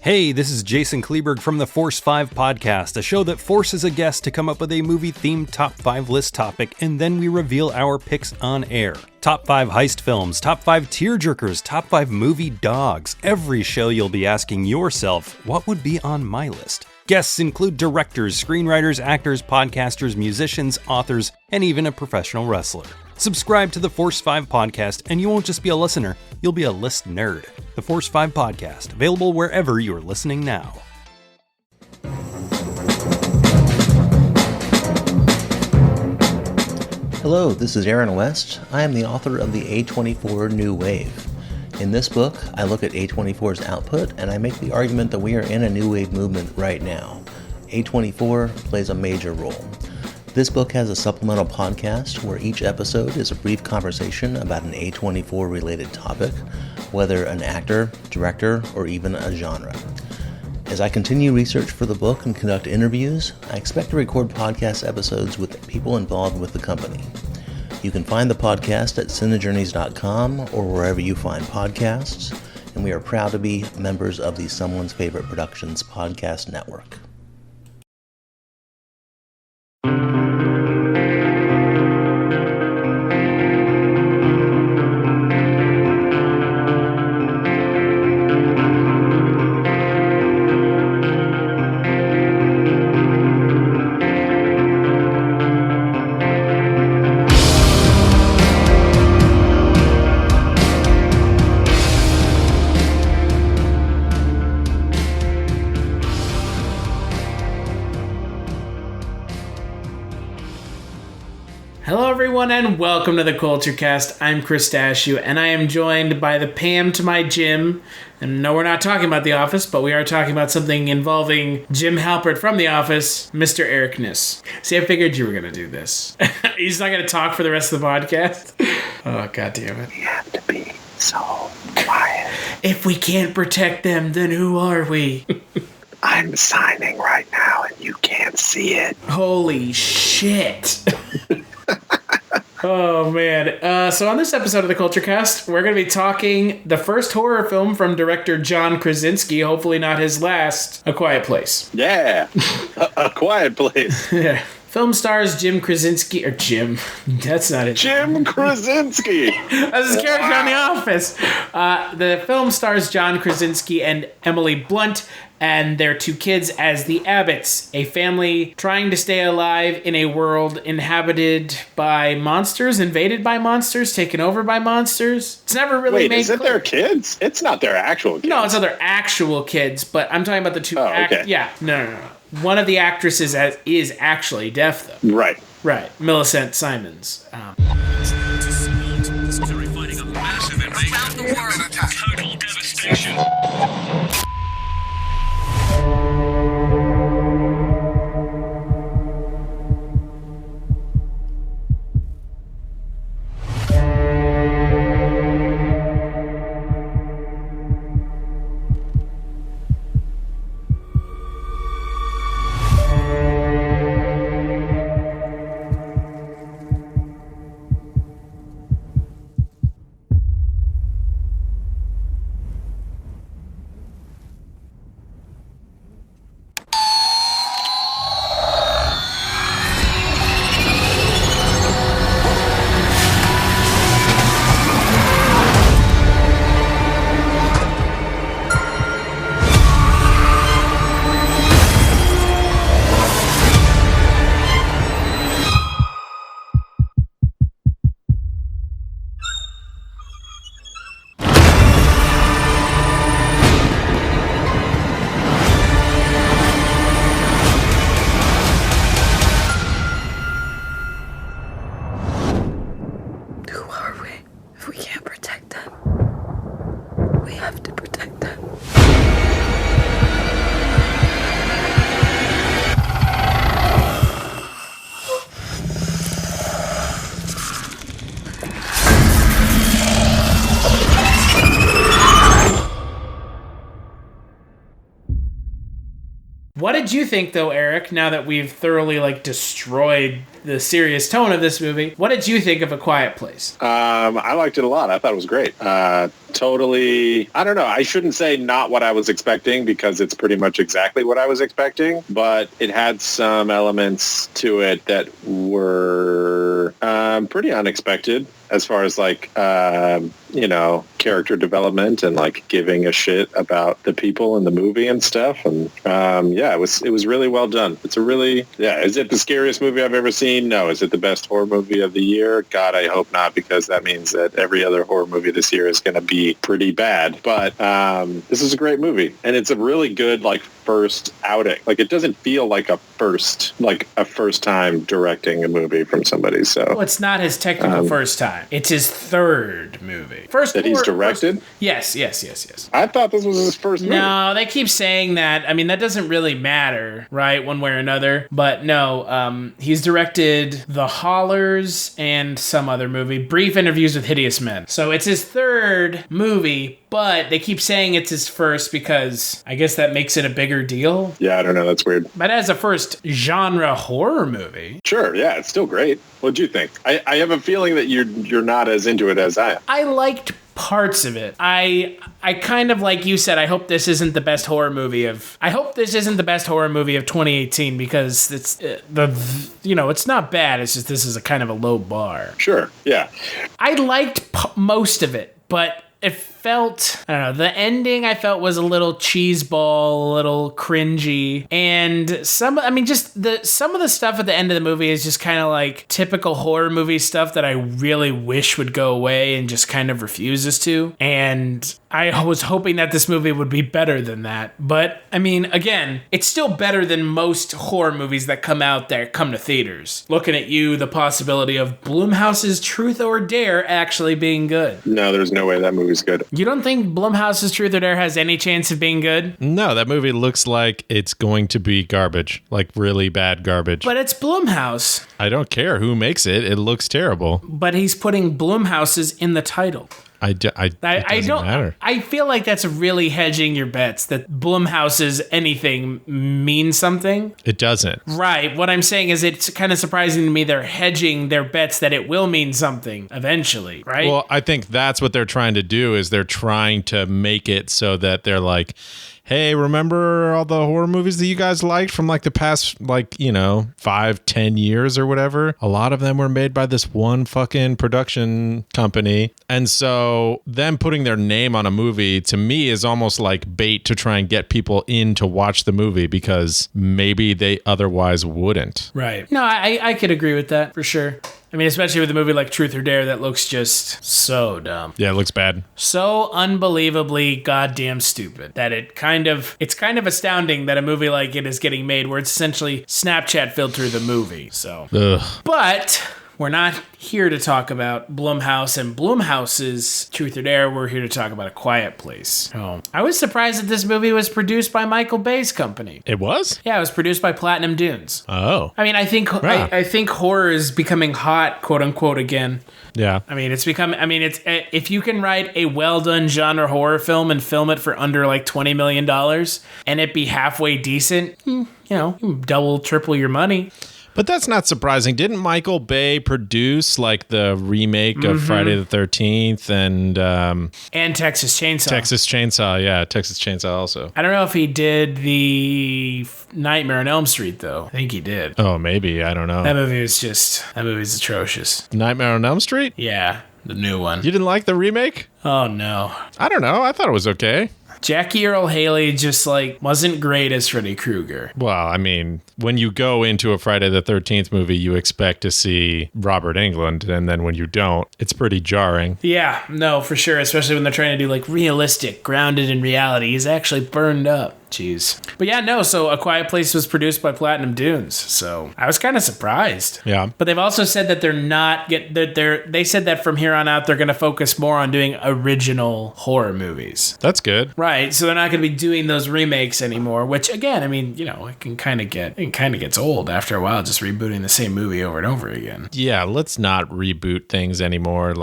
Hey, this is Jason Kleberg from the Force 5 podcast, a show that forces a guest to come up with a movie-themed top 5 list topic, and then we reveal our picks on air. Top 5 heist films, top 5 tearjerkers, top 5 movie dogs. Every show you'll be asking yourself, what would be on my list? Guests include directors, screenwriters, actors, podcasters, musicians, authors, and even a professional wrestler. Subscribe to the Force 5 podcast, and you won't just be a listener, you'll be a list nerd. The Force 5 podcast, available wherever you're listening now. Hello, this is Aaron West. I am the author of the A24 New Wave. In this book, I look at A24's output, and I make the argument that we are in a new wave movement right now. A24 plays a major role. This book has a supplemental podcast where each episode is a brief conversation about an A24 related topic, whether an actor, director, or even a genre. As I continue research for the book and conduct interviews, I expect to record podcast episodes with people involved with the company. You can find the podcast at cinejourneys.com or wherever you find podcasts, and we are proud to be members of the Someone's Favorite Productions podcast network. Hello everyone and welcome to the Kulturecast. I'm Chris Stachiw and I am joined by the Pam to my Jim. And no, we're not talking about The Office, but we are talking about something involving Jim Halpert from The Office, Mr. Eric Kniss. See, I figured you were going to do this. He's not going to talk for the rest of the podcast? Oh, God damn it. We have to be so quiet. If we can't protect them, then who are we? I'm signing right now and you can't see it. Holy shit. Oh, man. So on this episode of the Kulturecast, we're going to be talking the first horror film from director John Krasinski, hopefully not his last, A Quiet Place. Yeah, a Quiet Place. Yeah. Film stars Jim Krasinski, or Jim, that's not it. Jim Krasinski. That's his character on The Office. The film stars John Krasinski and Emily Blunt and their two kids as the Abbotts, a family trying to stay alive in a world inhabited by monsters, invaded by monsters, taken over by monsters. It's never really made clear. Is it their kids? It's not their actual kids. No, it's not their actual kids, but I'm talking about the two okay. Yeah, no. One of the actresses is actually deaf, though. Right. Millicent Simmonds. Military fighting a massive invasion. Total devastation. What did you think, though, Eric, now that we've thoroughly, destroyed the serious tone of this movie? What did you think of A Quiet Place? I liked it a lot. I thought it was great. Totally, I don't know. I shouldn't say not what I was expecting because it's pretty much exactly what I was expecting, but it had some elements to it that were pretty unexpected as far as character development and giving a shit about the people in the movie and stuff. And it was really well done. It's is it the scariest movie I've ever seen? No. Is it the best horror movie of the year? God, I hope not, because that means that every other horror movie this year is going to be pretty bad. But this is a great movie, and it's a really good first outing. It doesn't feel like a first time directing a movie from somebody. So well, it's not his technical first time. It's his third movie. First that he's directed? Yes. I thought this was his first movie. No, they keep saying that. I mean, that doesn't really matter, right? One way or another. But no, he's directed The Hollers and some other movie, Brief Interviews with Hideous Men. So it's his third movie, but they keep saying it's his first because I guess that makes it a bigger deal. Yeah, I don't know. That's weird. But as a first genre horror movie. Sure, yeah, it's still great. What'd you think? I have a feeling that you're not as into it as I am. I liked parts of it. I kind of, like you said, I hope this isn't the best horror movie of 2018 because it's it's not bad. It's just this is a kind of a low bar. Sure. Yeah. I liked most of it, but it felt, I don't know, the ending I felt was a little cheeseball, a little cringy, and some of the stuff at the end of the movie is just kind of typical horror movie stuff that I really wish would go away and just kind of refuses to, and I was hoping that this movie would be better than that, but I mean, again, it's still better than most horror movies that come to theaters. Looking at you, the possibility of Blumhouse's Truth or Dare actually being good. No, there's no way that movie's good. You don't think Blumhouse's Truth or Dare has any chance of being good? No, that movie looks like it's going to be garbage, really bad garbage. But it's Blumhouse. I don't care who makes it. It looks terrible. But he's putting Blumhouse's in the title. It doesn't matter. I feel like that's really hedging your bets that Blumhouse's anything means something. It doesn't. Right. What I'm saying is it's kind of surprising to me they're hedging their bets that it will mean something eventually, right? Well, I think that's what they're trying to do is they're trying to make it so that they're like, hey, remember all the horror movies that you guys liked from the past 5-10 years or whatever? A lot of them were made by this one fucking production company. And so them putting their name on a movie to me is almost like bait to try and get people in to watch the movie because maybe they otherwise wouldn't. Right. No, I could agree with that for sure. I mean, especially with a movie like Truth or Dare that looks just so dumb. Yeah, it looks bad. So unbelievably goddamn stupid that it's kind of astounding that a movie like it is getting made where it's essentially Snapchat filter the movie. So, but we're not here to talk about Blumhouse and Blumhouse's Truth or Dare. We're here to talk about A Quiet Place. Oh, I was surprised that this movie was produced by Michael Bay's company. It was? Yeah, it was produced by Platinum Dunes. Oh. I mean, I think horror is becoming hot, quote unquote, again. Yeah. I mean, it's if you can write a well done genre horror film and film it for under $20 million and it be halfway decent, double, triple your money. But that's not surprising. Didn't Michael Bay produce the remake of Friday the 13th and Texas Chainsaw? Texas Chainsaw, yeah. Texas Chainsaw also. I don't know if he did the Nightmare on Elm Street, though. I think he did. Oh, maybe. I don't know. That movie's atrocious. Nightmare on Elm Street? Yeah, the new one. You didn't like the remake? Oh, no. I don't know. I thought it was okay. Jackie Earle Haley just wasn't great as Freddy Krueger. Well, I mean, when you go into a Friday the 13th movie, you expect to see Robert Englund, and then when you don't, it's pretty jarring. Yeah, no, for sure, especially when they're trying to do realistic, grounded in reality. He's actually burned up. Jeez. But yeah, no, so A Quiet Place was produced by Platinum Dunes, so I was kind of surprised. Yeah. But they've also said that they said that from here on out they're going to focus more on doing original horror movies. That's good. Right, so they're not going to be doing those remakes anymore, which again, I mean, it kind of gets old after a while just rebooting the same movie over and over again. Yeah, let's not reboot things anymore.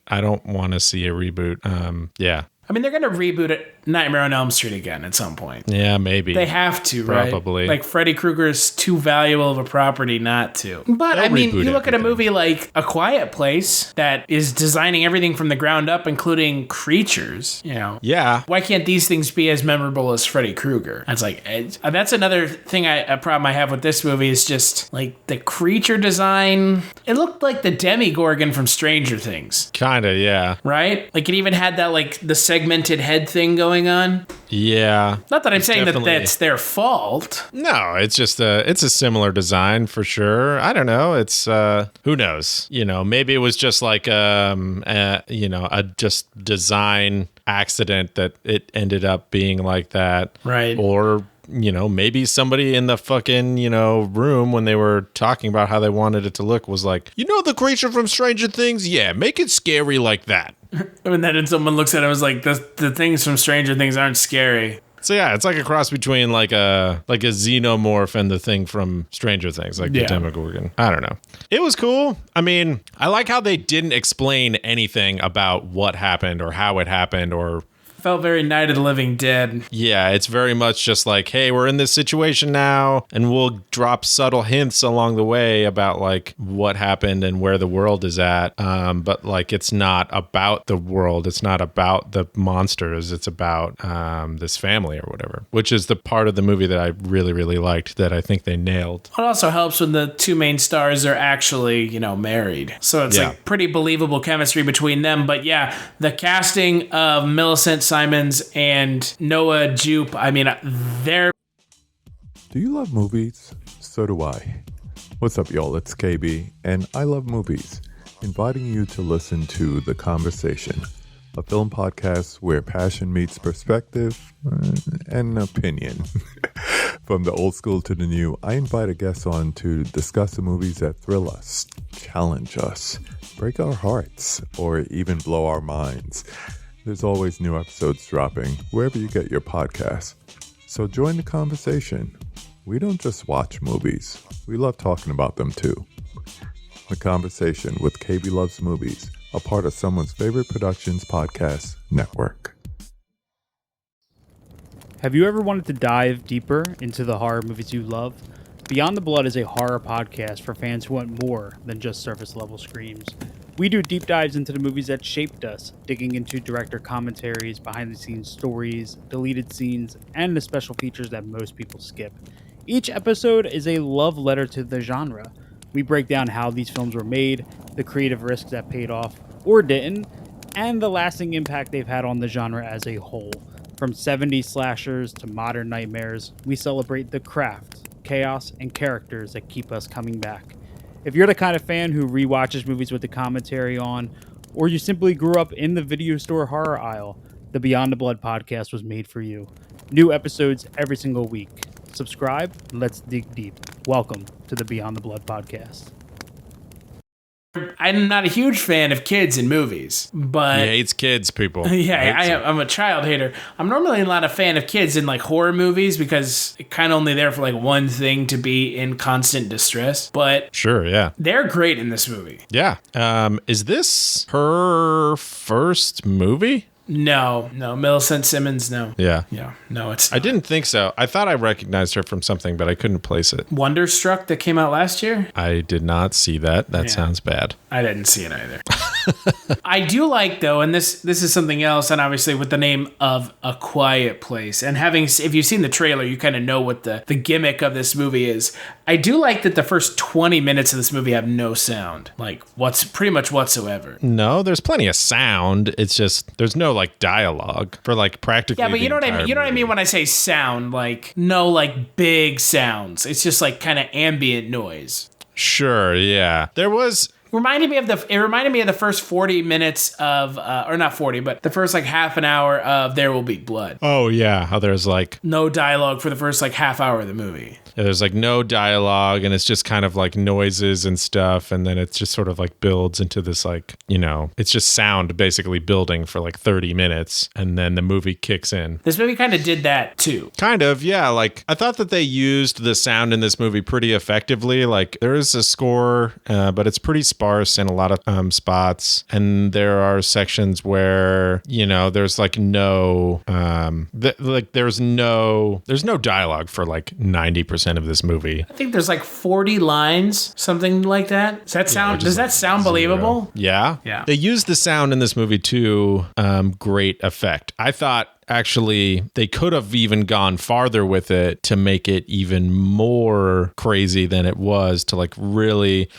I don't want to see a reboot. Yeah. I mean, they're going to reboot it Nightmare on Elm Street again at some point. Yeah, maybe. They have to, right? Probably. Like, Freddy Krueger is too valuable of a property not to. But, They'll I mean, reboot you look at a everything. movie like A Quiet Place that is designing everything from the ground up, including creatures, you know. Yeah. Why can't these things be as memorable as Freddy Krueger? It's like, that's another thing, a problem I have with this movie is just, like, the creature design. It looked like the Demogorgon from Stranger Things. Kinda, yeah. Right? Like, it even had that, like, the segmented head thing going on. Yeah. Not that I'm saying that definitely- that's their fault. No, it's just it's a similar design for sure. I don't know. It's who knows? You know, maybe it was just like a just design accident that it ended up being like that. Right. Or maybe somebody in the fucking, room when they were talking about how they wanted it to look was like, the creature from Stranger Things? Yeah, make it scary like that. And then someone looks at it and was like, the things from Stranger Things aren't scary. So yeah, it's like a cross between like a xenomorph and the thing from Stranger Things, like the Demogorgon. I don't know. It was cool. I mean, I like how they didn't explain anything about what happened or how it happened or... Felt very Night of the Living Dead. Yeah, it's very much just like, hey, we're in this situation now, and we'll drop subtle hints along the way about like what happened and where the world is at. But like, it's not about the world. It's not about the monsters. It's about this family or whatever, which is the part of the movie that I really, really liked that I think they nailed. It also helps when the two main stars are actually, married. So it's like pretty believable chemistry between them. But yeah, the casting of Millicent, Simmonds, and Noah Jupe, I mean, they're... Do you love movies? So do I. What's up, y'all? It's KB, and I love movies. Inviting you to listen to The Conversation, a film podcast where passion meets perspective and opinion. From the old school to the new, I invite a guest on to discuss the movies that thrill us, challenge us, break our hearts, or even blow our minds. There's always new episodes dropping wherever you get your podcasts. So join the conversation. We don't just watch movies. We love talking about them too. The Conversation with KB Loves Movies, a part of Someone's Favorite Productions podcast network. Have you ever wanted to dive deeper into the horror movies you love? Beyond the Blood is a horror podcast for fans who want more than just surface level screams. We do deep dives into the movies that shaped us, digging into director commentaries, behind the scenes stories, deleted scenes, and the special features that most people skip. Each episode is a love letter to the genre. We break down how these films were made, the creative risks that paid off or didn't, and the lasting impact they've had on the genre as a whole. From 70s slashers to modern nightmares, we celebrate the craft, chaos, and characters that keep us coming back. If you're the kind of fan who rewatches movies with the commentary on, or you simply grew up in the video store horror aisle, the Beyond the Blood podcast was made for you. New episodes every single week. Subscribe, let's dig deep. Welcome to the Beyond the Blood podcast. I'm not a huge fan of kids in movies, but... He hates kids, people. I'm a child hater. I'm normally not a fan of kids in like horror movies because it's kind of only there for like one thing to be in constant distress. But Sure, yeah. they're great in this movie. Yeah. Is this her first movie? No, Millicent Simmonds, no. Yeah. Yeah, no, it's I didn't think so. I thought I recognized her from something, but I couldn't place it. Wonderstruck that came out last year. I did not see that. That Yeah. sounds bad. I didn't see it either. I do like, though, and this is something else, and obviously with the name of A Quiet Place, and if you've seen the trailer, you kind of know what the gimmick of this movie is. I do like that the first 20 minutes of this movie have no sound, like pretty much whatsoever. No, there's plenty of sound. It's just there's no like dialogue for like practically. Yeah, but you know what I mean. entire You know what I movie. mean when I say sound, like no like big sounds. It's just like kind of ambient noise. Sure, yeah. There was. It reminded me of the first 40 minutes of, or not 40, but the first like half an hour of There Will Be Blood. Oh yeah, how there's like No dialogue for the first like half hour of the movie. there's like no dialogue and it's just kind of like noises and stuff, and then it just sort of like builds into this like it's just sound basically building for like 30 minutes, and then the movie kicks in. This movie kind of did that too. Kind of, yeah. Like I thought that they used the sound in this movie pretty effectively. Like there is a score, but it's pretty sparse. sparse in a lot of spots, and there are sections where, you know, there's like no there's no dialogue for like 90% of this movie. I think there's like 40 lines, something like that. Does that sound believable? Yeah. They use the sound in this movie to great effect. I thought actually they could have even gone farther with it to make it even more crazy than it was, to like really,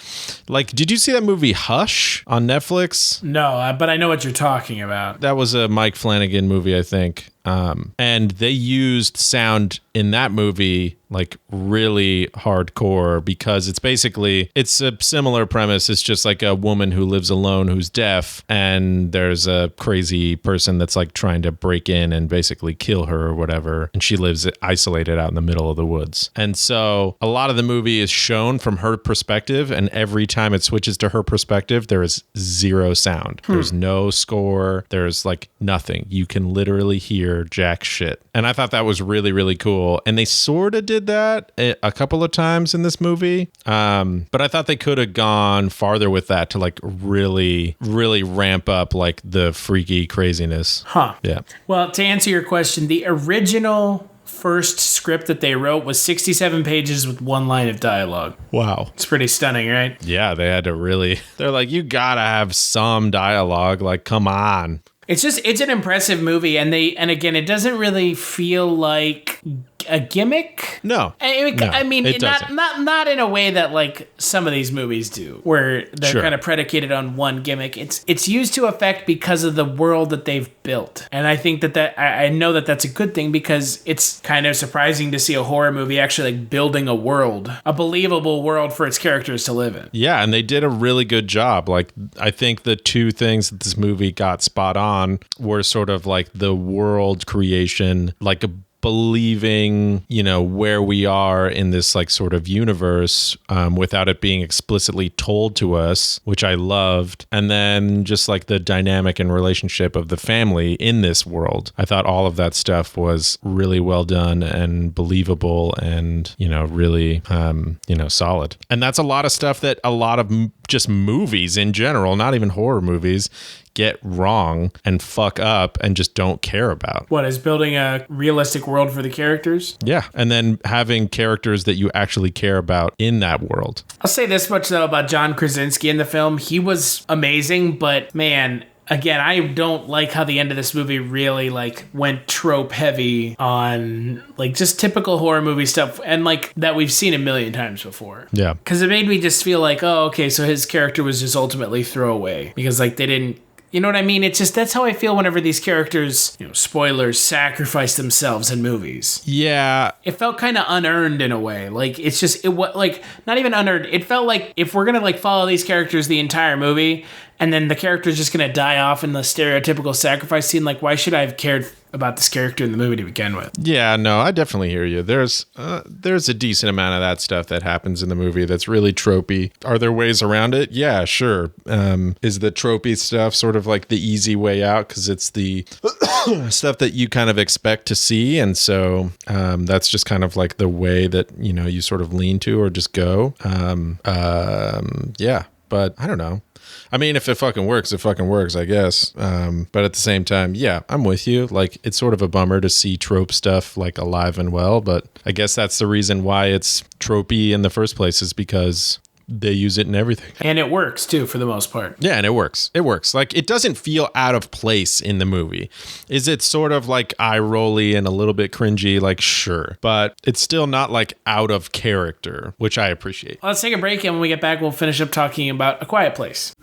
like, did you see that movie Hush on Netflix? No, but I know what you're talking about. That was a Mike Flanagan movie, I think. And they used sound in that movie like really hardcore, because it's a similar premise. It's just like a woman who lives alone who's deaf, and there's a crazy person that's like trying to break in and basically kill her or whatever, and she lives isolated out in the middle of the woods. And so a lot of the movie is shown from her perspective, and every time it switches to her perspective, there is zero sound. There's no score. There's like nothing. You can literally hear jack shit. And I thought that was really, really cool. And they sort of did that a couple of times in this movie. But I thought they could have gone farther with that to like really, really ramp up like the freaky craziness. Huh. Yeah. Well, to answer your question, the original first script that they wrote was 67 pages with one line of dialogue. Wow. It's pretty stunning, right? Yeah, they had to really, they're like, you gotta have some dialogue. Like, come on. It's an impressive movie, and again, it doesn't really feel like a gimmick. No. I mean, it not in a way that like some of these movies do, where they're kind of predicated on one gimmick. It's used to effect because of the world that they've built, and I think that I know that that's a good thing, because it's kind of surprising to see a horror movie actually like building a world, a believable world for its characters to live in. Yeah, and they did a really good job. Like, I think the two things that this movie got spot on were sort of like the world creation, like believing, you know, where we are in this like sort of universe without it being explicitly told to us, which I loved. And then just like the dynamic and relationship of the family in this world. I thought all of that stuff was really well done and believable and, you know, really, solid. And that's a lot of stuff that a lot of just movies in general, not even horror movies, get wrong and fuck up and just don't care about. What is building a realistic world for the characters? Yeah, and then having characters that you actually care about in that world. I'll say this much though about John Krasinski in the film. He was amazing, but man, again, I don't like how the end of this movie really like went trope heavy on like just typical horror movie stuff, and like that we've seen a million times before. Yeah. Because it made me just feel like, oh, okay, so his character was just ultimately throwaway because like they didn't, you know what I mean? It's just, that's how I feel whenever these characters, you know, spoilers, sacrifice themselves in movies. Yeah. It felt kind of unearned in a way. Like, it's just, it was like, not even unearned. It felt like if we're going to like follow these characters the entire movie, and then the character's just going to die off in the stereotypical sacrifice scene, like, why should I have cared about this character in the movie to begin with? Yeah, no, I definitely hear you. There's a decent amount of that stuff that happens in the movie that's really tropey. Are there ways around it? Yeah, sure. Is the tropey stuff sort of like the easy way out because it's the stuff that you kind of expect to see, and so that's just kind of like the way that, you know, you sort of lean to or just go. Yeah, but I don't know. I mean, if it fucking works, it fucking works, I guess. But at the same time, yeah, I'm with you. Like, it's sort of a bummer to see trope stuff like alive and well, but I guess that's the reason why it's tropey in the first place, is because they use it in everything. And it works too, for the most part. Yeah, and it works. It works. Like, it doesn't feel out of place in the movie. Is it sort of like eye-rolly and a little bit cringy? Like, sure. But it's still not like out of character, which I appreciate. Let's take a break, and when we get back, we'll finish up talking about A Quiet Place.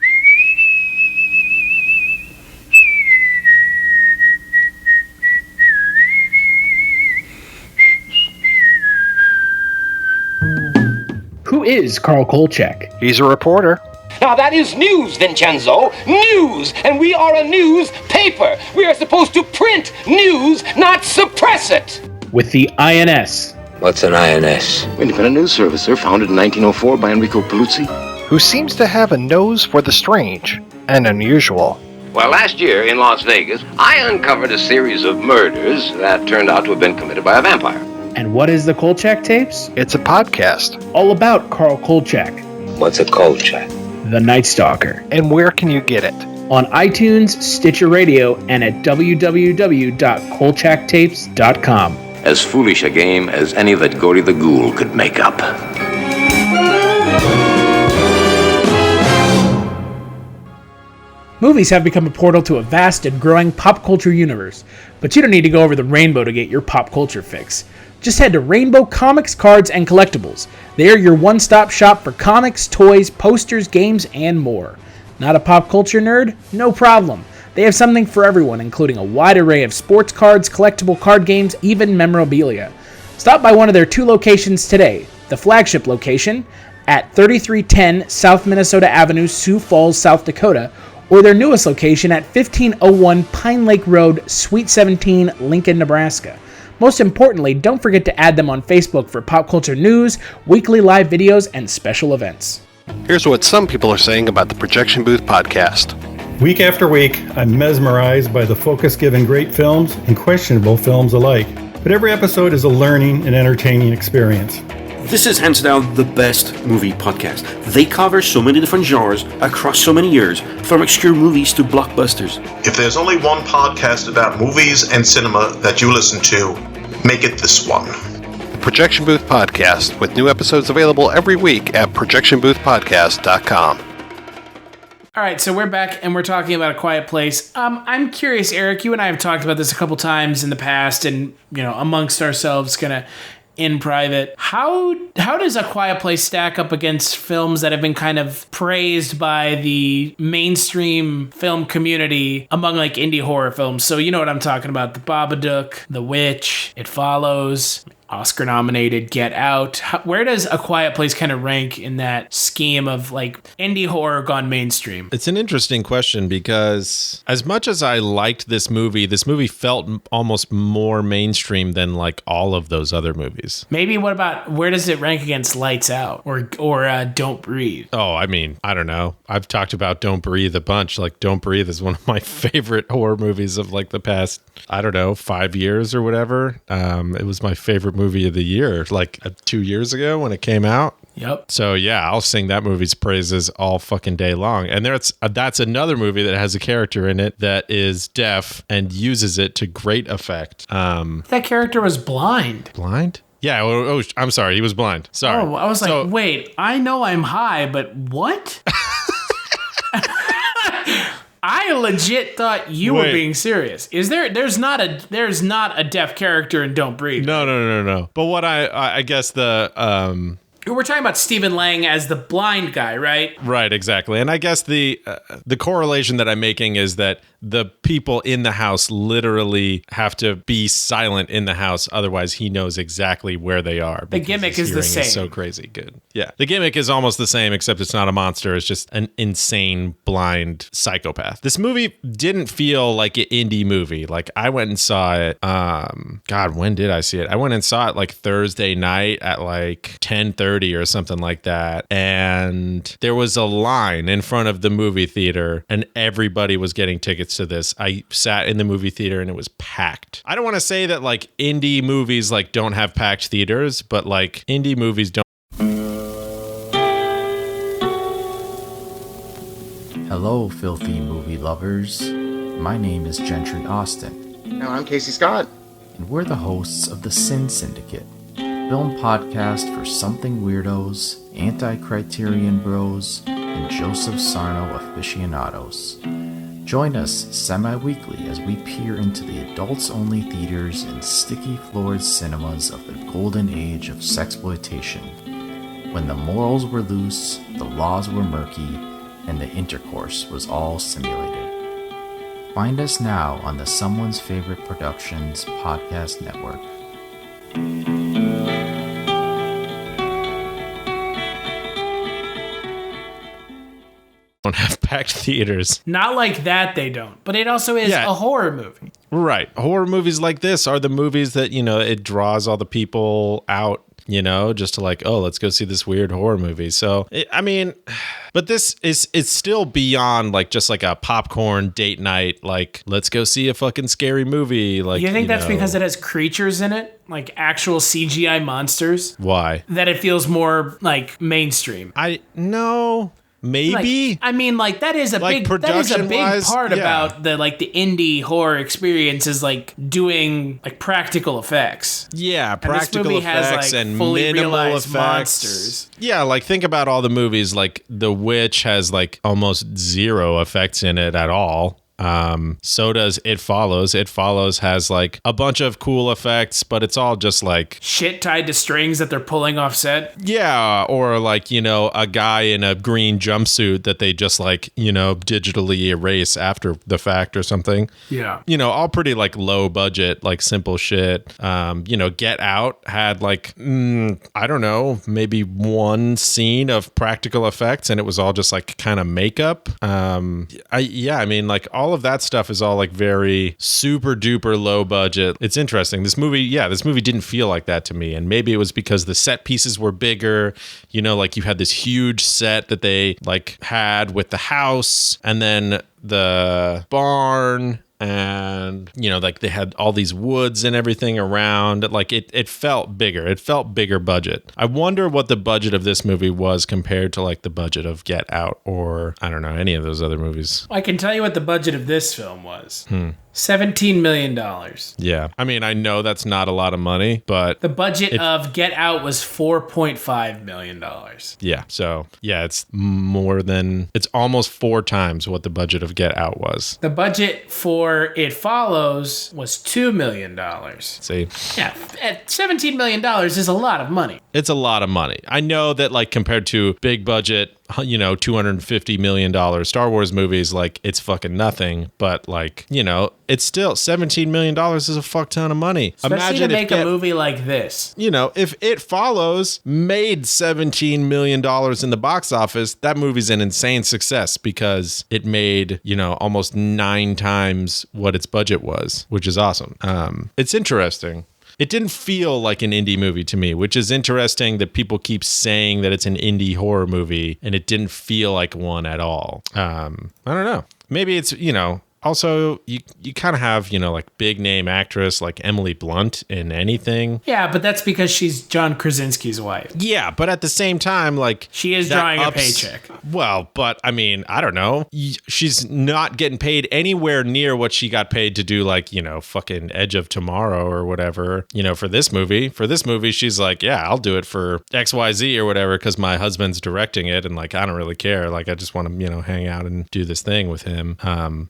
Who is Carl Kolchak? He's a reporter. Now that is news, Vincenzo. News! And we are a newspaper. We are supposed to print news, not suppress it. With the INS. What's an INS? Independent news servicer, founded in 1904 by Enrico Paluzzi. Who seems to have a nose for the strange and unusual. Well, last year in Las Vegas, I uncovered a series of murders that turned out to have been committed by a vampire. And what is the Kolchak tapes? It's a podcast. All about Carl Kolchak. What's a Kolchak? The Night Stalker. And where can you get it? On iTunes, Stitcher Radio, and at www.kolchaktapes.com. As foolish a game as any that Gory the Ghoul could make up. Movies have become a portal to a vast and growing pop culture universe, but you don't need to go over the rainbow to get your pop culture fix. Just head to Rainbow Comics, Cards, and Collectibles. They are your one-stop shop for comics, toys, posters, games, and more. Not a pop culture nerd? No problem. They have something for everyone, including a wide array of sports cards, collectible card games, even memorabilia. Stop by one of their 2 locations today. The flagship location at 3310 South Minnesota Avenue, Sioux Falls, South Dakota, or their newest location at 1501 Pine Lake Road, Suite 17, Lincoln, Nebraska. Most importantly, don't forget to add them on Facebook for pop culture news, weekly live videos, and special events. Here's what some people are saying about the Projection Booth podcast. Week after week, I'm mesmerized by the focus given great films and questionable films alike. But every episode is a learning and entertaining experience. This is hands down the best movie podcast. They cover so many different genres across so many years, from obscure movies to blockbusters. If there's only one podcast about movies and cinema that you listen to, make it this one. The Projection Booth podcast, with new episodes available every week at projectionboothpodcast.com. All right, so we're back and we're talking about A Quiet Place. I'm curious, Eric, you and I have talked about this a couple times in the past and, amongst ourselves, kind of in private. How does A Quiet Place stack up against films that have been kind of praised by the mainstream film community among like indie horror films? So you know what I'm talking about. The Babadook, The Witch, It Follows, Oscar-nominated Get Out. Where does A Quiet Place kind of rank in that scheme of like indie horror gone mainstream? It's an interesting question because as much as I liked this movie felt almost more mainstream than like all of those other movies. Maybe where does it rank against Lights Out or Don't Breathe? Oh, I mean, I don't know. I've talked about Don't Breathe a bunch. Like Don't Breathe is one of my favorite horror movies of like the past, 5 years or whatever. It was my favorite movie of the year, like 2 years ago when it came out. Yep. So yeah, I'll sing that movie's praises all fucking day long. And that's another movie that has a character in it that is deaf and uses it to great effect. That character was blind. Blind? Yeah. Oh, I'm sorry. He was blind. Sorry. Oh, I was like, wait, I know I'm high, but what? I legit thought you were being serious. There's not a deaf character in Don't Breathe. No. But what I guess we're talking about Stephen Lang as the blind guy, right? Right, exactly. And I guess the correlation that I'm making is that the people in the house literally have to be silent in the house, otherwise he knows exactly where they are. The gimmick is the same. Is so crazy good. Yeah, the gimmick is almost the same, except it's not a monster. It's just an insane blind psychopath. This movie didn't feel like an indie movie. Like I went and saw it. God, when did I see it? I went and saw it like Thursday night at like 10:30 or something like that. And there was a line in front of the movie theater, and everybody was getting tickets to this. I sat in the movie theater and it was packed. I don't want to say that like indie movies like don't have packed theaters, but like indie movies don't. Hello, filthy movie lovers. My name is Gentry Austin. And I'm Casey Scott. And we're the hosts of the Sin Syndicate, film podcast for something weirdos, anti-criterion bros, and Joseph Sarno aficionados. Join us semi-weekly as we peer into the adults-only theaters and sticky-floored cinemas of the golden age of sexploitation, when the morals were loose, the laws were murky, and the intercourse was all simulated. Find us now on the Someone's Favorite Productions podcast network. Don't have packed theaters. Not like that, they don't. But it also is a horror movie. Right. Horror movies like this are the movies that, it draws all the people out, just to like, oh, let's go see this weird horror movie. So, but this is still beyond like just like a popcorn date night. Like, let's go see a fucking scary movie. Like, you think that's because it has creatures in it? Like actual CGI monsters? Why? That it feels more like mainstream. No. maybe. I mean, like that is a Like, big production-wise, part yeah. about the indie horror experience is like doing like practical effects. Yeah, And this practical movie has, effects like, and fully minimal realized effects. monsters. Yeah, like think about all the movies. Like The Witch has like almost zero effects in it at all. So does It Follows. It Follows has like a bunch of cool effects, but it's all just like Shit tied to strings that they're pulling off set. yeah, or like, you know, a guy in a green jumpsuit that they just like, you know, digitally erase after the fact or something. Yeah. You know, all pretty like low budget, like simple shit. You know, Get Out had like, I don't know, maybe one scene of practical effects and it was all just like kind of makeup. I mean, like all of that stuff is all like very super duper low budget. It's interesting. This movie didn't feel like that to me. And maybe it was because the set pieces were bigger, you know, like you had this huge set that they like had with the house and then the barn. And, you know, like they had all these woods and everything around. Like it felt bigger. It felt bigger budget. I wonder what the budget of this movie was compared to like the budget of Get Out or, I don't know, any of those other movies. I can tell you what the budget of this film was. $17 million. Yeah. I mean, I know that's not a lot of money, but The budget of Get Out was $4.5 million. yeah. So yeah, it's almost 4 times what the budget of Get Out was. The budget for It Follows was $2 million. See? Yeah, at $17 million is a lot of money. It's a lot of money. I know that like compared to big budget, you know, $250 million Star Wars movies, like it's fucking nothing, but like, you know, it's still $17 million is a fuck ton of money. Especially to make a movie like this. You know, if It Follows made $17 million in the box office, that movie's an insane success because it made, you know, almost 9 times what its budget was, which is awesome. It's interesting. It didn't feel like an indie movie to me, which is interesting that people keep saying that it's an indie horror movie and it didn't feel like one at all. I don't know. Maybe it's, you know, also, you kind of have, you know, like big name actress like Emily Blunt in anything. Yeah, but that's because she's John Krasinski's wife. Yeah, but at the same time, like... She is drawing a paycheck. Well, but I mean, I don't know. She's not getting paid anywhere near what she got paid to do, like, you know, fucking Edge of Tomorrow or whatever, you know, for this movie. For this movie, she's like, yeah, I'll do it for XYZ or whatever because my husband's directing it and, like, I don't really care. Like, I just want to, you know, hang out and do this thing with him.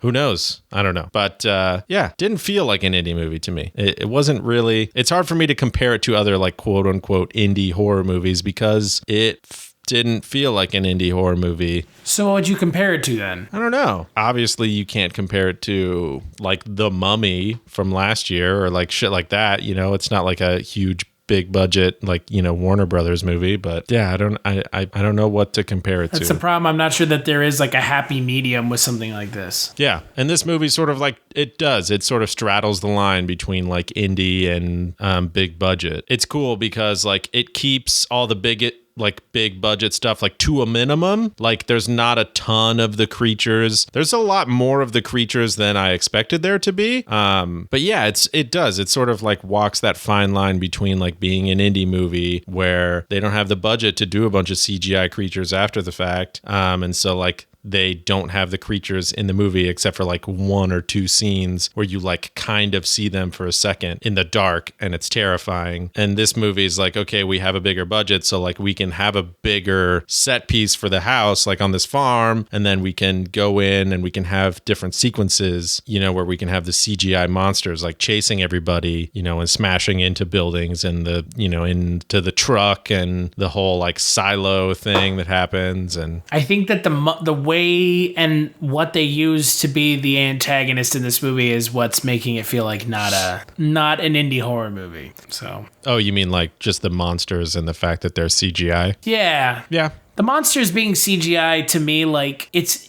Who knows? I don't know. But yeah, didn't feel like an indie movie to me. It wasn't really... It's hard for me to compare it to other like quote unquote indie horror movies because it didn't feel like an indie horror movie. So what would you compare it to then? I don't know. Obviously, you can't compare it to like The Mummy from last year or like shit like that. You know, it's not like a huge big budget like, you know, Warner Brothers movie, but yeah, I don't know what to compare it to. That's the problem. I'm not sure that there is like a happy medium with something like this. Yeah, and this movie sort of like it sort of straddles the line between like indie and big budget. It's cool because like it keeps all the big budget stuff like to a minimum. Like there's not a ton of the creatures. There's a lot more of the creatures than I expected there to be. But yeah, it sort of like walks that fine line between like being an indie movie where they don't have the budget to do a bunch of CGI creatures after the fact. And so like they don't have the creatures in the movie except for like 1 or 2 scenes where you like kind of see them for a second in the dark and it's terrifying. And this movie is like, okay, we have a bigger budget, so like we can have a bigger set piece for the house like on this farm, and then we can go in and we can have different sequences, you know, where we can have the CGI monsters like chasing everybody, you know, and smashing into buildings and the, you know, into the truck and the whole like silo thing that happens. And I think that the way and what they use to be the antagonist in this movie is what's making it feel like not an indie horror movie. So. Oh, you mean like just the monsters and the fact that they're CGI? Yeah. Yeah. The monsters being CGI to me, like these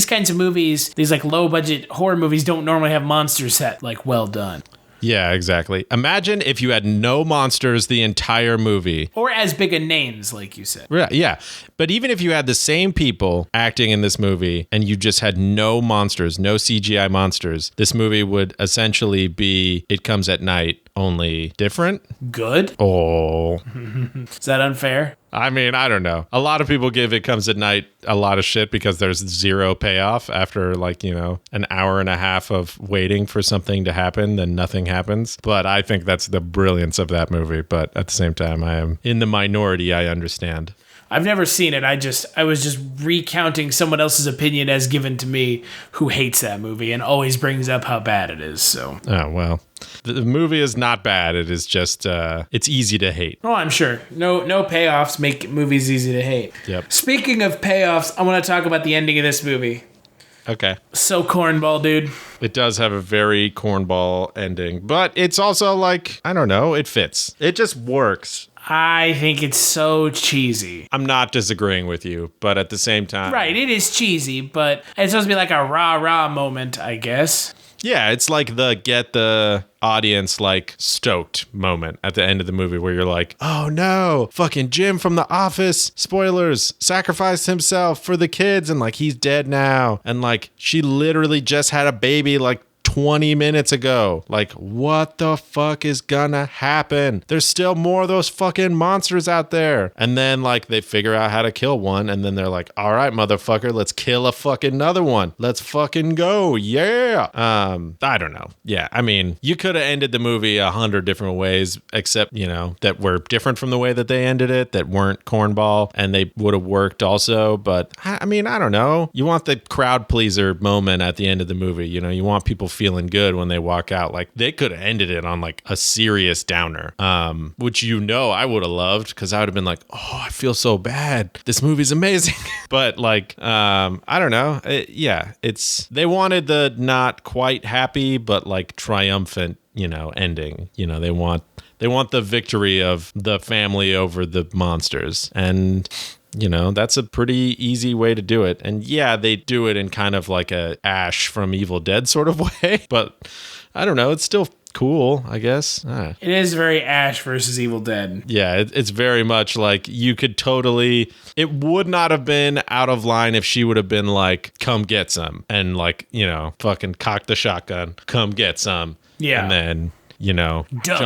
kinds of movies, these like low budget horror movies don't normally have monsters that like well done. Yeah, exactly. Imagine if you had no monsters the entire movie. Or as big a names, like you said. Yeah. But even if you had the same people acting in this movie and you just had no monsters, no CGI monsters, this movie would essentially be It Comes at Night, only different. Good? Oh. Is that unfair? I mean, I don't know. A lot of people give It Comes at Night a lot of shit because there's zero payoff after like, you know, an hour and a half of waiting for something to happen, then nothing happens. But I think that's the brilliance of that movie. But at the same time, I am in the minority. I understand. I've never seen it. I was just recounting someone else's opinion as given to me who hates that movie and always brings up how bad it is. So. Oh, well. The movie is not bad. It is just, it's easy to hate. Oh, I'm sure. No payoffs make movies easy to hate. Yep. Speaking of payoffs, I want to talk about the ending of this movie. Okay. So cornball, dude. It does have a very cornball ending, but it's also like, I don't know, it fits. It just works. I think it's so cheesy. I'm not disagreeing with you, but at the same time... Right, it is cheesy, but it's supposed to be like a rah-rah moment, I guess. Yeah, it's like the get the audience like stoked moment at the end of the movie where you're like, oh no, fucking Jim from The Office, spoilers, sacrificed himself for the kids and like he's dead now. And like she literally just had a baby like 20 minutes ago. Like, what the fuck is gonna happen? There's still more of those fucking monsters out there. And then, like, they figure out how to kill one, and then they're like, all right, motherfucker, let's kill a fucking another one. Let's fucking go. Yeah. I don't know. Yeah, I mean, you could have ended the movie 100 different ways, except, you know, that were different from the way that they ended it, that weren't cornball, and they would have worked also. But, I mean, I don't know. You want the crowd pleaser moment at the end of the movie. You know, you want people feeling good when they walk out. Like they could have ended it on like a serious downer, which, you know, I would have loved because I would have been like, oh, I feel so bad. This movie's amazing. But like, I don't know. It's they wanted the not quite happy, but like triumphant, you know, ending. You know, they want the victory of the family over the monsters. And you know, that's a pretty easy way to do it. And yeah, they do it in kind of like a Ash from Evil Dead sort of way. But I don't know. It's still cool, I guess. It is very Ash versus Evil Dead. Yeah, it's very much like you could totally... It would not have been out of line if she would have been like, come get some. And like, you know, fucking cock the shotgun. Come get some. Yeah. And then... you know, Duck,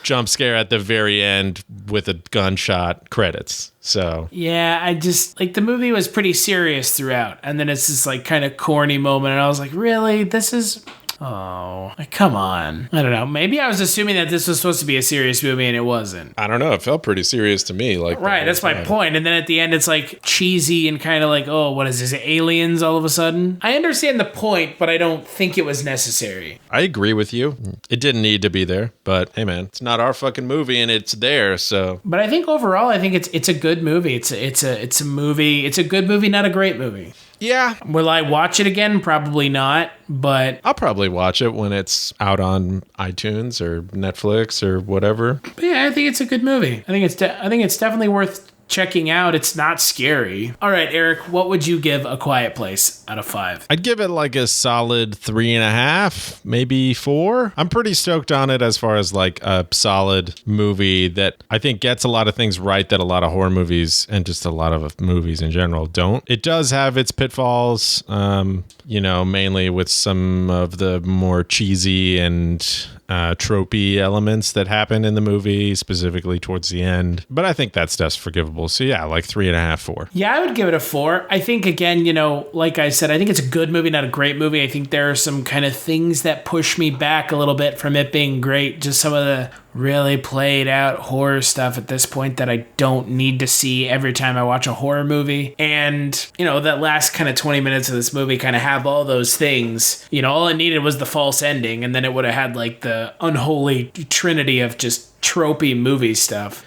jump scare at the very end with a gunshot, credits. So yeah, I just like the movie was pretty serious throughout, and then it's this like kind of corny moment, and I was like, really, this is... Oh, come on. I don't know. Maybe I was assuming that this was supposed to be a serious movie and it wasn't. I don't know. It felt pretty serious to me. Like, right, that's my point. And then at the end, it's like cheesy and kind of like, oh, what is this? Aliens all of a sudden? I understand the point, but I don't think it was necessary. I agree with you. It didn't need to be there, but hey, man, it's not our fucking movie and it's there. So, but I think overall, I think it's a good movie. It's a movie. It's a good movie, not a great movie. Yeah. Will I watch it again? Probably not, but... I'll probably watch it when it's out on iTunes or Netflix or whatever. But yeah, I think it's a good movie. I think it's definitely worth checking out. It's not scary. All right, Eric, what would you give A Quiet Place out of 5? I'd give it like a solid 3.5, maybe 4. I'm pretty stoked on it as far as like a solid movie that I think gets a lot of things right that a lot of horror movies and just a lot of movies in general don't. It does have its pitfalls, you know, mainly with some of the more cheesy and tropey elements that happen in the movie, specifically towards the end. But I think that stuff's forgivable. So yeah, like 3.5, 4. Yeah, I would give it a 4. I think, again, you know, like I said, I think it's a good movie, not a great movie. I think there are some kind of things that push me back a little bit from it being great. Just some of the really played out horror stuff at this point that I don't need to see every time I watch a horror movie. And, you know, that last kind of 20 minutes of this movie kind of have all those things. You know, all it needed was the false ending, and then it would have had like the unholy trinity of just tropey movie stuff.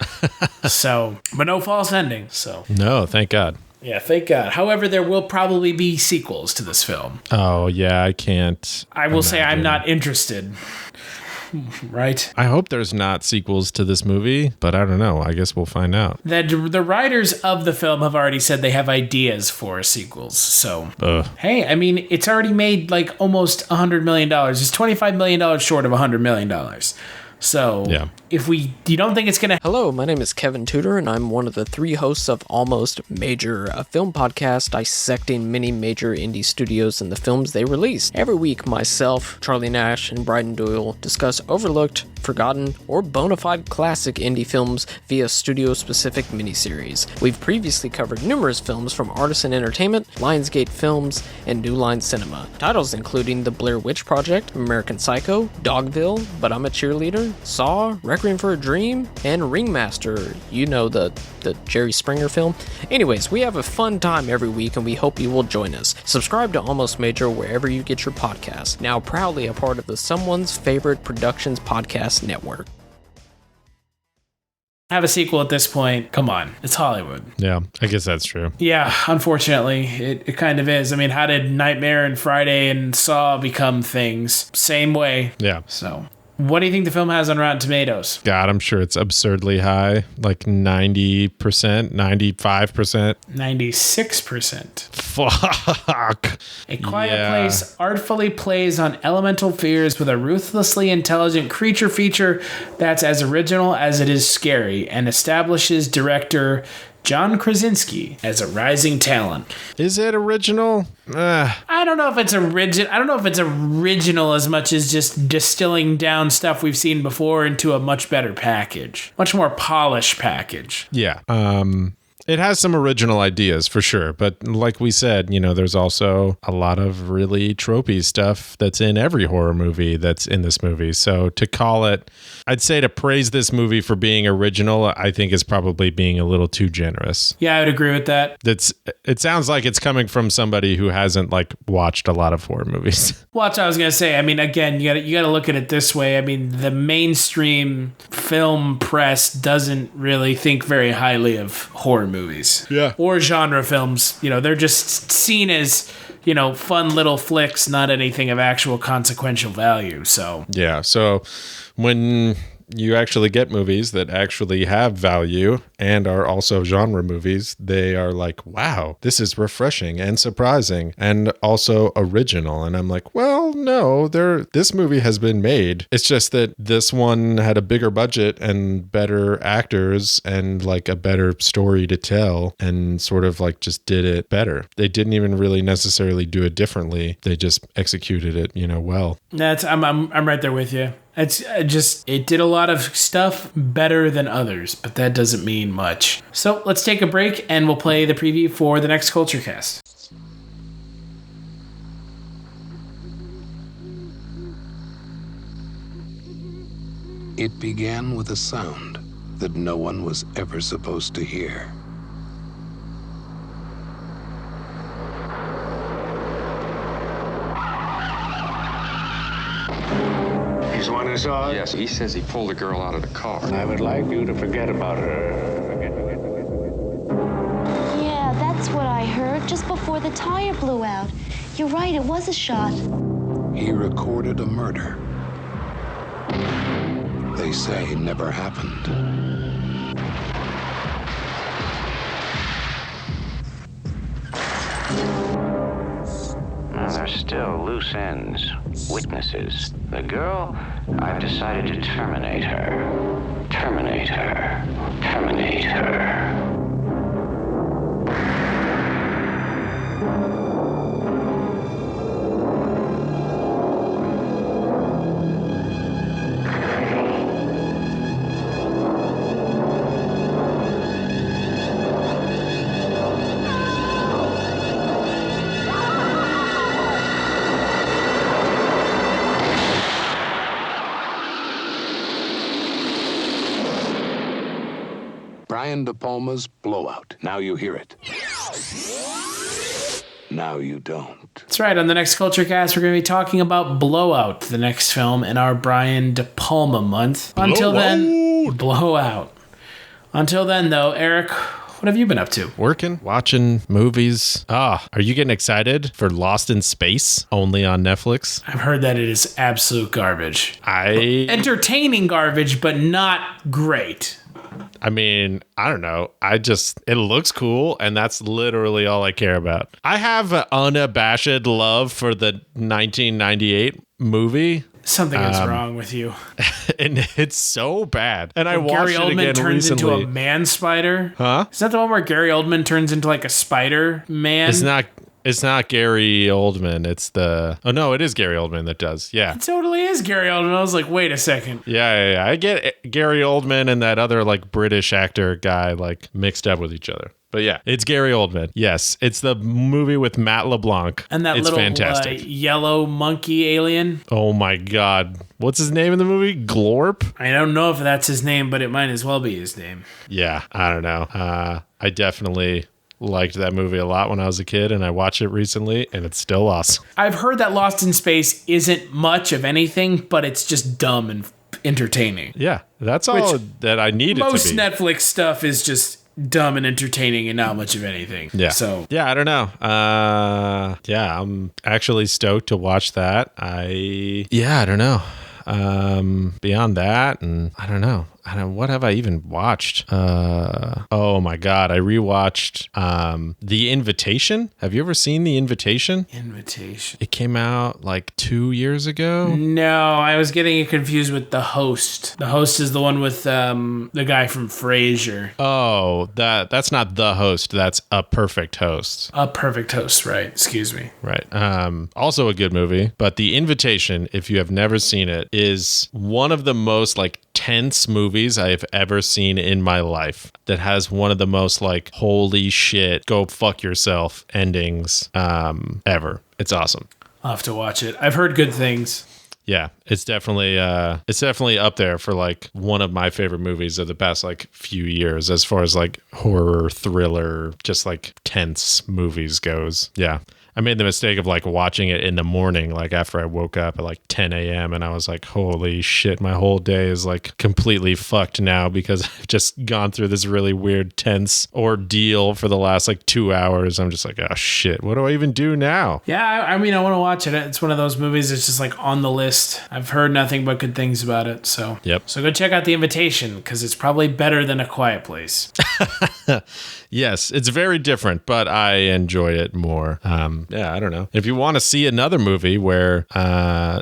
So, but no false ending. So no, thank God. Yeah, thank God. However, there will probably be sequels to this film. Oh yeah, I can't. I will say I'm not interested. Right. I hope there's not sequels to this movie, but I don't know. I guess we'll find out. The writers of the film have already said they have ideas for sequels. So, hey, I mean, it's already made like almost $100 million. It's $25 million short of $100 million. So, yeah. If you don't think it's going to... Hello, my name is Kevin Tudor, and I'm one of the 3 hosts of Almost Major, a film podcast dissecting many major indie studios and the films they release. Every week, myself, Charlie Nash, and Bryden Doyle discuss overlooked forgotten, or bona fide classic indie films via studio-specific miniseries. We've previously covered numerous films from Artisan Entertainment, Lionsgate Films, and New Line Cinema. Titles including The Blair Witch Project, American Psycho, Dogville, But I'm a Cheerleader, Saw, Requiem for a Dream, and Ringmaster. You know, the Jerry Springer film. Anyways, we have a fun time every week and we hope you will join us. Subscribe to Almost Major wherever you get your podcasts. Now proudly a part of the Someone's Favorite Productions podcast network. Have a sequel at this point. Come on. It's Hollywood. Yeah, I guess that's true. Yeah, unfortunately, it kind of is. I mean, how did Nightmare and Friday and Saw become things? Same way. Yeah. So, what do you think the film has on Rotten Tomatoes? God, I'm sure it's absurdly high. Like 90%, 95%. 96%. Fuck. A Quiet Place artfully plays on elemental fears with a ruthlessly intelligent creature feature that's as original as it is scary, and establishes director John Krasinski as a rising talent. Is it original? I don't know if it's original. I don't know if it's original as much as just distilling down stuff we've seen before into a much better package, much more polished package. Yeah. It has some original ideas for sure, but like we said, you know, there's also a lot of really tropey stuff that's in every horror movie that's in this movie. So to call it, I'd say to praise this movie for being original, I think is probably being a little too generous. Yeah, I would agree with that. It sounds like it's coming from somebody who hasn't like watched a lot of horror movies. Well, that's what I was gonna say. I mean, again, you gotta look at it this way. I mean, the mainstream film press doesn't really think very highly of horror movies. Yeah. Or genre films. You know, they're just seen as, you know, fun little flicks, not anything of actual consequential value. So yeah. So when you actually get movies that actually have value and are also genre movies, they are like, wow, this is refreshing and surprising and also original. And I'm like, well, no, this movie has been made. It's just that this one had a bigger budget and better actors and like a better story to tell and sort of like just did it better. They didn't even really necessarily do it differently. They just executed it, you know, well. I'm right there with you. It did a lot of stuff better than others, but that doesn't mean much. So let's take a break and we'll play the preview for the next Kulturecast. It began with a sound that no one was ever supposed to hear. He's the one who saw it? Yes, he says he pulled a girl out of the car. I would like you to forget about her. Yeah, that's what I heard just before the tire blew out. You're right, it was a shot. He recorded a murder. They say it never happened. There's still loose ends, witnesses. The girl, I've decided to terminate her. Terminate her. Terminate her. Brian De Palma's Blowout. Now you hear it. Now you don't. That's right. On the next Kulturecast, we're going to be talking about Blowout, the next film in our Brian De Palma month. Until then, Blowout. Until then, though, Eric, what have you been up to? Working, watching movies. Are you getting excited for Lost in Space, only on Netflix? I've heard that it is absolute garbage. Entertaining garbage, but not great. I mean, I don't know. It looks cool, and that's literally all I care about. I have an unabashed love for the 1998 movie. Something is wrong with you. And it's so bad. And I watched Gary it Oldman again turns recently. into a man spider. Huh? Is that the one where Gary Oldman turns into like a spider man? It's not. It's not Gary Oldman. It's the... Oh, no, it is Gary Oldman that does. Yeah. It totally is Gary Oldman. I was like, wait a second. Yeah. I get Gary Oldman and that other like British actor guy like mixed up with each other. But yeah, it's Gary Oldman. Yes, it's the movie with Matt LeBlanc. And that it's little fantastic. yellow monkey alien. Oh my God. What's his name in the movie? Glorp? I don't know if that's his name, but it might as well be his name. Yeah, I don't know. I definitely liked that movie a lot when I was a kid, and I watched it recently, and it's still awesome. I've heard that Lost in Space isn't much of anything, but it's just dumb and entertaining. Yeah, that's all that I needed to be. Most Netflix stuff is just dumb and entertaining and not much of anything. Yeah. So yeah, I don't know. Yeah, I'm actually stoked to watch that. I don't know. Beyond that, and I don't know. What have I even watched? Oh my God. I rewatched The Invitation. Have you ever seen The Invitation? Invitation. It came out like 2 years ago. No, I was getting it confused with The Host. The Host is the one with the guy from Frasier. Oh, that's not The Host. That's A Perfect Host. A Perfect Host, right. Excuse me. Right. Also a good movie. But The Invitation, if you have never seen it, is one of the most like tense movies I have ever seen in my life, that has one of the most like holy shit, go fuck yourself endings ever. It's awesome. I'll have to watch it. I've heard good things. Yeah, it's definitely up there for like one of my favorite movies of the past like few years as far as like horror, thriller, just like tense movies goes. Yeah. I made the mistake of like watching it in the morning, like after I woke up at like 10 a.m. and I was like, holy shit, my whole day is like completely fucked now because I've just gone through this really weird, tense ordeal for the last like 2 hours. I'm just like, oh shit, what do I even do now? Yeah, I mean, I want to watch it. It's one of those movies that's just like on the list. I've heard nothing but good things about it. So, yep. So go check out The Invitation because it's probably better than A Quiet Place. Yes, it's very different, but I enjoyed it more. Yeah, I don't know. If you want to see another movie where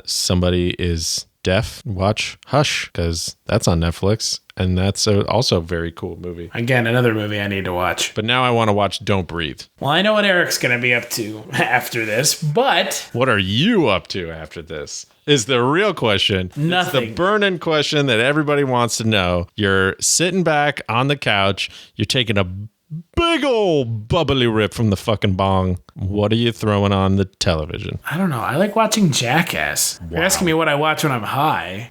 somebody is deaf, watch Hush, because that's on Netflix, and that's also a very cool movie. Again, another movie I need to watch. But now I want to watch Don't Breathe. Well, I know what Eric's going to be up to after this, but... What are you up to after this? Is the real question. Nothing. It's the burning question that everybody wants to know. You're sitting back on the couch, you're taking a big old bubbly rip from the fucking bong. What are you throwing on the television? I don't know. I like watching Jackass. Wow. You're asking me what I watch when I'm high.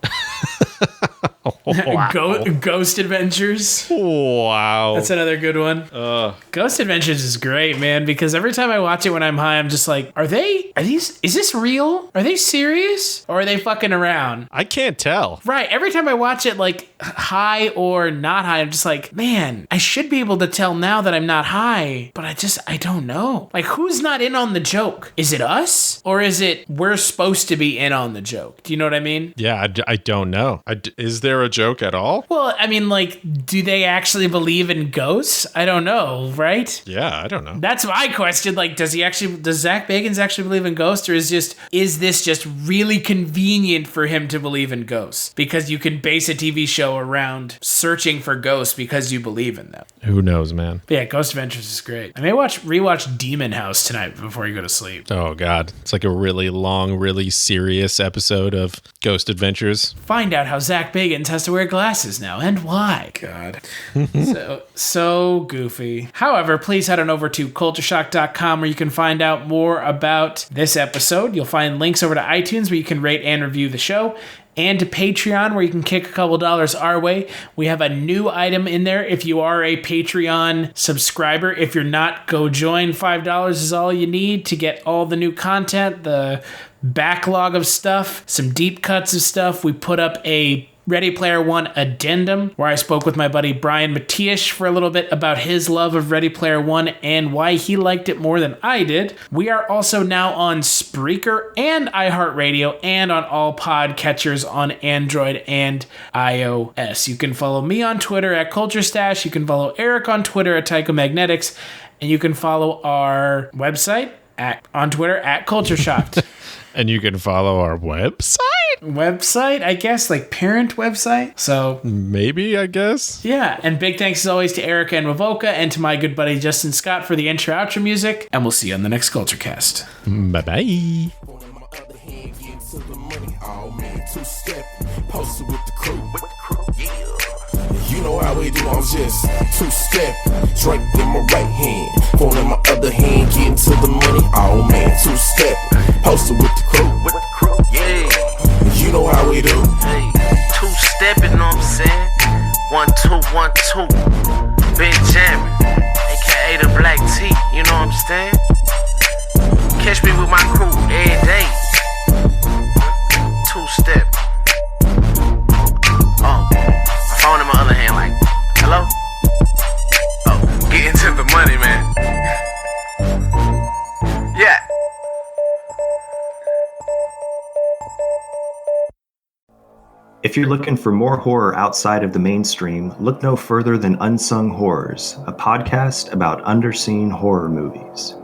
Wow. Ghost Adventures. Wow. That's another good one. Ghost Adventures is great, man, because every time I watch it when I'm high, I'm just like, is this real? Are they serious? Or are they fucking around? I can't tell. Right. Every time I watch it, like high or not high, I'm just like, man, I should be able to tell now that I'm not high, but I don't know. Like, who's not in on the joke? Is it us? Or is it we're supposed to be in on the joke? Do you know what I mean? Yeah, I don't know. Is there a joke at all? Well, I mean, like, do they actually believe in ghosts? I don't know, right? Yeah, I don't know. That's my question. Like, does Zach Bagans actually believe in ghosts, or is this just really convenient for him to believe in ghosts? Because you can base a TV show around searching for ghosts because you believe in them. Who knows, man? But yeah, Ghost Adventures is great. I may rewatch Demon House tonight before you go to sleep. Oh, God. It's like a really long, really serious episode of Ghost Adventures. Find out how Zach Bagans has to wear glasses now and why. God. so goofy. However, please head on over to cultureshock.com where you can find out more about this episode. You'll find links over to iTunes where you can rate and review the show, and to Patreon where you can kick a couple dollars our way. We have a new item in there if you are a Patreon subscriber. If you're not, go join. $5 is all you need to get all the new content, the backlog of stuff, some deep cuts of stuff. We put up a Ready Player One addendum where I spoke with my buddy Brian Matiash for a little bit about his love of Ready Player One and why he liked it more than I did. We are also now on Spreaker and iHeartRadio and on all podcatchers on Android and iOS. You can follow me on Twitter at CultureStash. You can follow Eric on Twitter at TychoMagnetics. And you can follow our website on Twitter at CultureShocked. And you can follow our website? Website, I guess, like parent website. So maybe, I guess. Yeah. And big thanks as always to Erica and Wovoka and to my good buddy Justin Scott for the intro outro music. And we'll see you on the next Kulturecast. Bye-bye. Posted with the crew. You know how we do, I'm just two-step, drink in my right hand, phone in my other hand, getting to the money. Oh man, two-step, posted with the crew. Yeah. You know how we do. Hey, two-step, you know what I'm saying? 1, 2, 1, 2. Benjamin, aka the Black T, you know what I'm saying? Catch me with my crew every day. Two-step. Oh, my phone in my other hand, like, hello? Oh, get into the money, man. Yeah. If you're looking for more horror outside of the mainstream, look no further than Unsung Horrors, a podcast about underseen horror movies.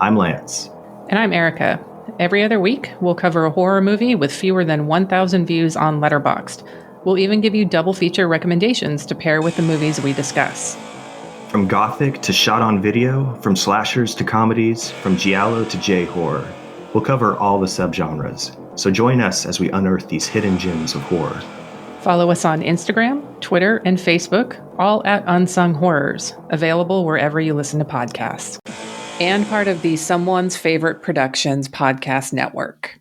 I'm Lance. And I'm Erica. Every other week, we'll cover a horror movie with fewer than 1,000 views on Letterboxd. We'll even give you double feature recommendations to pair with the movies we discuss. From gothic to shot on video, from slashers to comedies, from giallo to J-horror. We'll cover all the subgenres. So join us as we unearth these hidden gems of horror. Follow us on Instagram, Twitter, and Facebook, all at Unsung Horrors, available wherever you listen to podcasts. And part of the Someone's Favorite Productions podcast network.